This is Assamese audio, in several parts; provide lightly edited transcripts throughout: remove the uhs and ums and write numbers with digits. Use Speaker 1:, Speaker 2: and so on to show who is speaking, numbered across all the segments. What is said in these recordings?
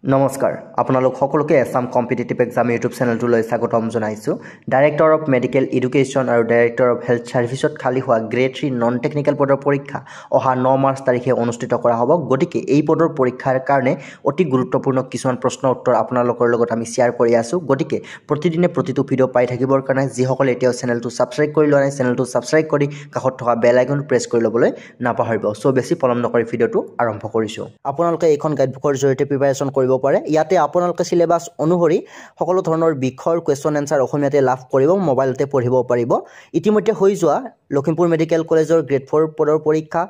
Speaker 1: নমস্কাৰ আপোনালোক সকলোকে এছাম কম্পিটিটিভ এক্সাম ইউটিউব চেনেলটোলৈ স্বাগতম জনাইছোঁ। ডাইৰেক্টৰ অফ মেডিকেল এডুকেশ্যন আৰু ডাইৰেক্টৰ অফ হেল্থ ছাৰ্ভিচত খালী হোৱা গ্ৰেড 3 নন টেকনিকেল পদৰ পৰীক্ষা অহা 9 মাৰ্চ তাৰিখে অনুষ্ঠিত কৰা হ'ব। গতিকে এই পদৰ পৰীক্ষাৰ কাৰণে অতি গুৰুত্বপূৰ্ণ কিছুমান প্ৰশ্ন উত্তৰ আপোনালোকৰ লগত আমি শ্বেয়াৰ কৰি আছোঁ। গতিকে প্ৰতিদিনে প্ৰতিটো ভিডিঅ' পাই থাকিবৰ কাৰণে যিসকলে এতিয়াও চেনেলটো ছাবস্ক্ৰাইব কৰি লোৱা নাই চেনেলটো ছাবস্ক্ৰাইব কৰি কাষত থকা বেল আইকনটো প্ৰেছ কৰি ল'বলৈ নাপাহৰিব। চ' বেছি পলম নকৰি ভিডিঅ'টো আৰম্ভ কৰিছোঁ। আপোনালোকে এইখন গাইডবুকৰ জৰিয়তে প্ৰিপাৰেশ্যন কৰিব পাৰে। ইয়াতে আপোনালোকে সিলেবাছ অনুসৰি সকলো ধৰণৰ বিষয়ৰ কুৱেশ্যন এনসাৰ অসমীয়াতে লাভ কৰিব, মোবাইলতে পঢ়িব পাৰিব। ইতিমধ্যে হৈ যোৱা লখিমপুৰ মেডিকেল কলেজৰ গ্ৰেড 4 পদৰ পৰীক্ষা,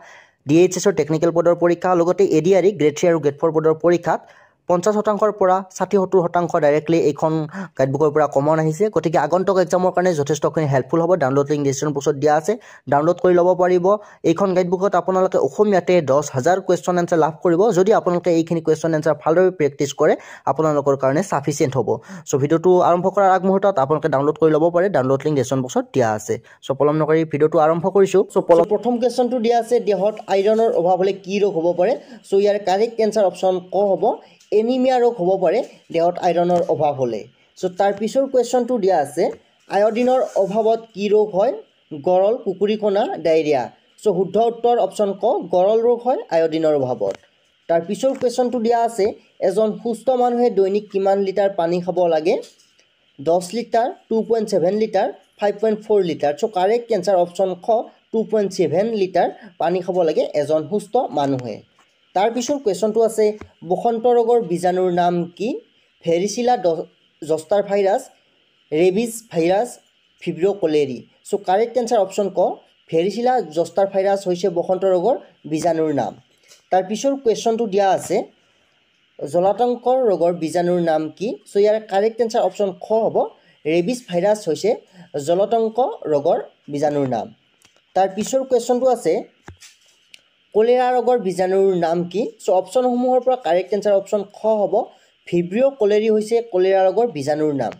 Speaker 1: DHSৰ টেকনিকেল পদৰ পৰীক্ষা, লগতে ADRE গ্ৰেড 3 আৰু গ্ৰেড 4 পদৰ পৰীক্ষাত 50% পৰা 60-70% ডাইৰেক্টলি এইখন গাইডবুকৰ পৰা কমন আহিছে। গতিকে আগন্তুক এক্সামৰ কাৰণে যথেষ্টখিনি হেল্পফুল হ'ব। ডাউনলোড লিংক ডিছক্ৰিপশ্যন বক্সত দিয়া আছে, ডাউনলোড কৰি ল'ব পাৰিব। এইখন গাইডবুকত আপোনালোকে অসমীয়াতে 10,000 কুৱেশ্যন এনসাৰ লাভ কৰিব। যদি আপোনালোকে এইখিনি কুৱেশ্যন এনসাৰ ভালদৰে প্ৰেক্টিছ কৰে আপোনালোকৰ কাৰণে সাফিচিয়েণ্ট হ'ব। চ' ভিডিঅ'টো আৰম্ভ কৰাৰ আগমুহূৰ্তত আপোনালোকে ডাউনলোড কৰি ল'ব পাৰে, ডাউনলোড লিংক ডিছক্ৰিপশ্যন বক্সত দিয়া আছে। চ' পলম নকৰি ভিডিঅ'টো আৰম্ভ কৰিছোঁ। চ' প্ৰথম কুৱেশ্যনটো দিয়া আছে, দেহত আইৰণৰ অভাৱ হ'লে কি ৰোগ হ'ব পাৰে? চ' ইয়াৰ কাৰেক্ট এনসাৰ অপশ্যন ক হ'ব, এনিমিয়া ৰোগ হ'ব পাৰে দেহত আইৰণৰ অভাৱ হ'লে। চ' তাৰ পিছৰ কুৱেশ্যনটো দিয়া আছে, আয়ডিনৰ অভাৱত কি ৰোগ হয়? গৰল, কুকুৰীকণা, ডায়েৰিয়া। চ' শুদ্ধ উত্তৰ অপশ্যন ক, গৰল ৰোগ হয় আয়ডিনৰ অভাৱত। তাৰ পিছৰ কুৱেশ্যনটো দিয়া আছে, এজন সুস্থ মানুহে দৈনিক কিমান লিটাৰ পানী খাব লাগে? 10 লিটাৰ, 2.7 লিটাৰ, 5.4 লিটাৰ। চ' কাৰেক্ট এনসাৰ অপশ্যন খ, 2.7 লিটাৰ পানী খাব লাগে এজন সুস্থ মানুহে। তাৰ পিছৰ কুৱেশ্যনটো আছে, বসন্ত ৰোগৰ বীজাণুৰ নাম কি? Varicella zoster virus, rabies virus, vibrio' cholerae. So' correct answer option ক, ভেৰিচিলা জষ্টাৰ ভাইৰাছ হৈছে বসন্ত ৰোগৰ বীজাণুৰ নাম। তাৰ পিছৰ কুৱেশ্যনটো দিয়া আছে, জলাতংক ৰোগৰ বীজাণুৰ নাম কি? চ' ইয়াৰ কাৰেক্ট এনসাৰ অপশ্যন খ হ'ব, ৰেবিজ ভাইৰাছ হৈছে জলাতংক ৰোগৰ বীজাণুৰ নাম। তাৰ পিছৰ কুৱেশ্যনটো আছে, কলেৰা ৰোগৰ বীজাণুৰ নাম কি? চ' অপশ্যনসমূহৰ পৰা কাৰেক্ট এনসাৰ অপশ্যন খ হ'ব, ভিব্ৰিঅ' কলেৰি হৈছে কলেৰা ৰোগৰ বীজাণুৰ নাম।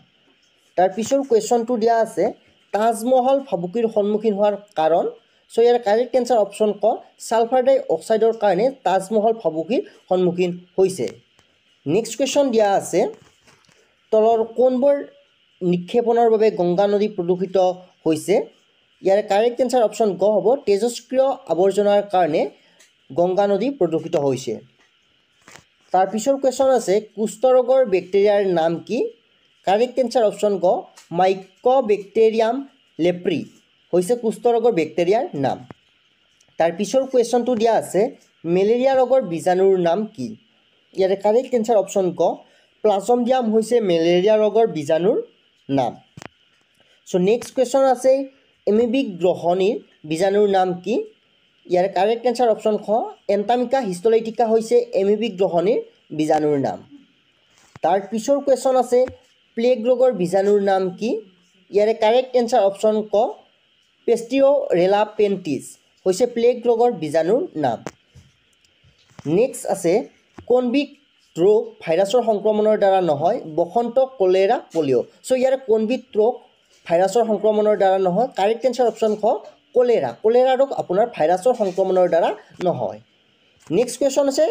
Speaker 1: তাৰ পিছৰ কুৱেশ্যনটো দিয়া আছে, তাজমহল ভাবুকিৰ সন্মুখীন হোৱাৰ কাৰণ? চ' ইয়াৰ কাৰেক্ট এনসাৰ অপশ্যন ক, ছালফাৰ ডাই অক্সাইডৰ কাৰণে তাজমহল ভাবুকিৰ সন্মুখীন হৈছে। নেক্সট কুৱেশ্যন দিয়া আছে, তলৰ কোনবোৰ নিক্ষেপণৰ বাবে গংগা নদী প্ৰদূষিত হৈছে? ইয়াৰ কাৰেক্ট এনসাৰ অপশ্যন গ হ'ব, তেজস্ক্ৰিয় আৱৰ্জনাৰ কাৰণে গংগা নদী প্ৰদূষিত হৈছে। তাৰ পিছৰ কুৱেশ্যন আছে, কুষ্ঠ ৰোগৰ বেক্টেৰিয়াৰ নাম কি? কাৰেক্ট এনসাৰ অপশ্যন গ, মাইক'বেক্টেৰিয়াম লেপ্ৰি হৈছে কুষ্ঠ ৰোগৰ বেক্টেৰিয়াৰ নাম। তাৰ পিছৰ কুৱেশ্যনটো দিয়া আছে, মেলেৰিয়া ৰোগৰ বীজাণুৰ নাম কি? ইয়াৰে কাৰেক্ট এনসাৰ অপশ্যন গ, প্লাজমডিয়াম হৈছে মেলেৰিয়া ৰোগৰ বীজাণুৰ নাম। চ' নেক্সট কুৱেশ্যন আছে, এমিবিক গ্ৰহণীৰ বীজাণুৰ নাম কি? ইয়াৰ কাৰেক্ট এনসাৰ অপশ্যন খ, এণ্টামিকা হিষ্টলৈটিকা হৈছে এমিবিক গ্ৰহণীৰ বীজাণুৰ নাম। তাৰ পিছৰ কুৱেশ্যন আছে, প্লেগ ৰোগৰ বীজাণুৰ নাম কি? ইয়াৰে কাৰেক্ট এনসাৰ অপশ্যন ক, পেষ্টিঅ'ৰেলা পেণ্টিছ হৈছে প্লেগ ৰোগৰ বীজাণুৰ নাম। নেক্সট আছে, কোনবিধ ৰোগ ভাইৰাছৰ সংক্ৰমণৰ দ্বাৰা নহয়? বসন্ত, কলেৰা, পলিঅ'। চ' ইয়াৰ কোনবিধ ৰোগ ভাইৰাছৰ সংক্ৰমণৰ দ্বাৰা নহয়? কাৰেক্ট এনসাৰ অপশ্যন খ, কলেৰা। কলেৰা ৰোগ আপোনাৰ ভাইৰাছৰ সংক্ৰমণৰ দ্বাৰা নহয়। নেক্সট কুৱেশ্যন আছে,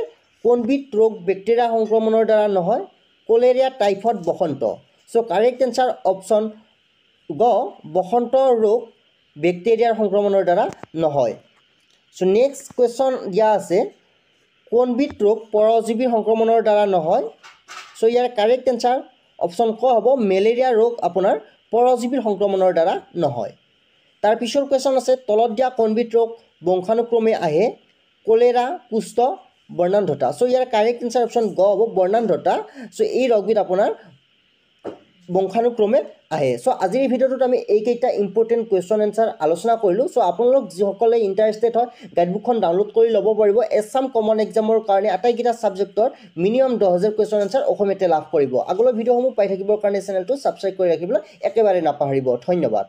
Speaker 1: কোনবিধ ৰোগ বেক্টেৰিয়া সংক্ৰমণৰ দ্বাৰা নহয়? কলেৰিয়া, টাইফইড, বসন্ত। চ' কাৰেক্ট এনসাৰ অপশ্যন গ, বসন্ত ৰোগ বেক্টেৰিয়াৰ সংক্ৰমণৰ দ্বাৰা নহয়। চ' নেক্সট কুৱেশ্যন দিয়া আছে, কোনবিধ ৰোগ পৰজীৱীৰ সংক্ৰমণৰ দ্বাৰা নহয়? চ' ইয়াৰ কাৰেক্ট এনসাৰ অপশ্যন ক হ'ব, মেলেৰিয়া ৰোগ আপোনাৰ পৰজীৱীৰ সংক্ৰমণৰ দ্বাৰা নহয়। তাৰ পিছৰ কুৱেশ্যন আছে, তলত দিয়া কোনবিধ ৰোগ বংশানুক্ৰমে আহে? কলেৰা, কুষ্ঠ, বৰ্ণান্ধতা। চ' ইয়াৰ কাৰেক্ট এনসাৰ অপশ্যন গ হ'ব, বৰ্ণান্ধতা। চ' এই ৰোগবিধ আপোনাৰ বংশানুক্ৰমে আহে। চ' আজিৰ এই ভিডিঅ'টোত আমি এইকেইটা ইম্পৰ্টেণ্ট কুৱেশ্যন এনসাৰ আলোচনা কৰিলোঁ। চ' আপোনালোক যিসকলে ইণ্টাৰেষ্টেড হয় গাইডবুকখন ডাউনলোড কৰি ল'ব পাৰিব। এছাম কমন এক্সামৰ কাৰণে আটাইকেইটা ছাবজেক্টৰ মিনিমাম 10,000 কুৱেশ্যন এনসাৰ অসমীয়াতে লাভ কৰিব। আগলৈ ভিডিঅ'সমূহ পাই থাকিবৰ কাৰণে চেনেলটো ছাবস্ক্ৰাইব কৰি ৰাখিবলৈ একেবাৰে নাপাহৰিব। ধন্যবাদ।